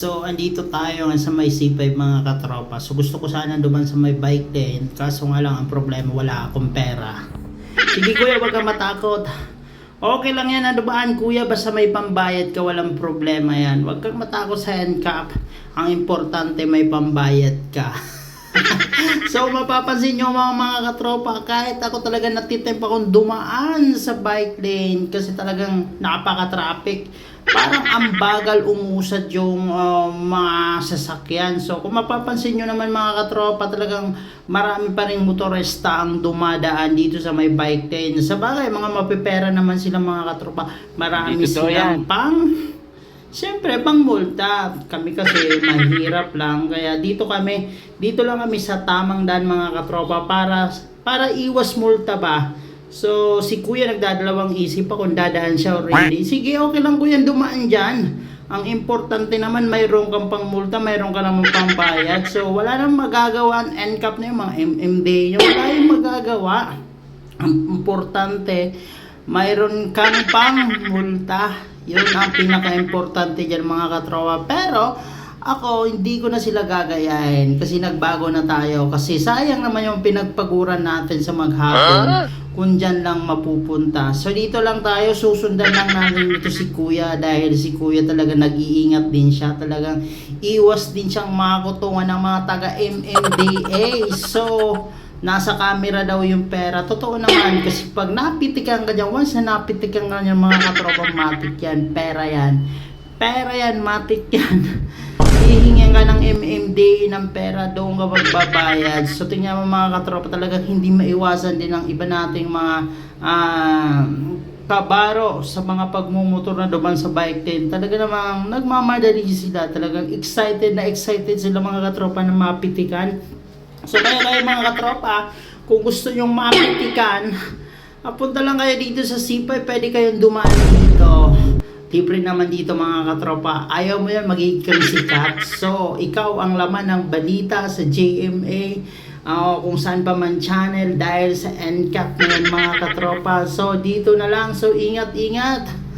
So, andito tayo sa may C5 mga katropa. So, gusto ko sana duman sa may bike din. Kaso nga lang, ang problema, wala akong pera. Sige kuya, wag kang matakot. Okay lang yan, dumaan kuya, basta may pambayad ka, walang problema yan. Wag kang matakot sa NCAP. Ang importante, may pambayad ka. So, mapapansin nyo mga katropa, kahit ako talaga natitempa akong dumaan sa bike lane kasi talagang napaka-traffic. Parang ang bagal umusad yung mga sasakyan. So kung mapapansin nyo naman mga katropa, talagang marami pa rin motorista ang dumadaan dito sa may bike lane. Sa bagay, mga mapipera naman sila mga katropa. Marami silang siyempre pang multa. Kami kasi mahirap lang. Kaya dito lang kami sa tamang daan mga katropa para iwas multa ba. So, si kuya nagdadalawang isip pa kung dadaan siya already. Sige, okay lang kuya, dumaan dyan. Ang importante naman, mayroon kang pang multa, mayroon ka naman pang bayad. So, wala nang magagawa ang NCAP na yung mga MMD. Wala yung magagawa. Ang importante, mayroon kang pang multa. Yun ang pinaka-importante dyan mga katropa. Pero, ako, hindi ko na sila gagayahin kasi nagbago na tayo. Kasi sayang naman yung pinagpaguran natin sa maghapon kung dyan lang mapupunta. So dito lang tayo, susundan lang natin ito si kuya dahil si kuya talaga nag-iingat din siya. Talagang iwas din siyang makutungan ng mga taga-MMDA. So, nasa camera daw yung pera. Totoo naman kasi pag napitikan ka dyan, once na napitikan ka dyan mga katropa, matik yan, pera yan. Pera yan, matik yan. Hihingan ka ng MMDA ng pera, doon ka magbabayad. So tingnan mo mga katropa, talagang hindi maiwasan din ng iba nating mga kabaro sa mga pagmumotor na duman sa bike lane. Talaga namang nagmamadali sila, talagang excited sila mga katropa na mapitikan. So kaya kayo mga katropa, kung gusto nyong mapitikan, punta lang kayo dito sa C5, pwede kayong dumaan dito. Libre naman dito mga katropa. Ayaw mo yan, magiging sikat. So, ikaw ang laman ng balita sa JMA, kung saan pa man channel dahil sa NCAP na yan mga katropa. So, dito na lang. So, ingat-ingat.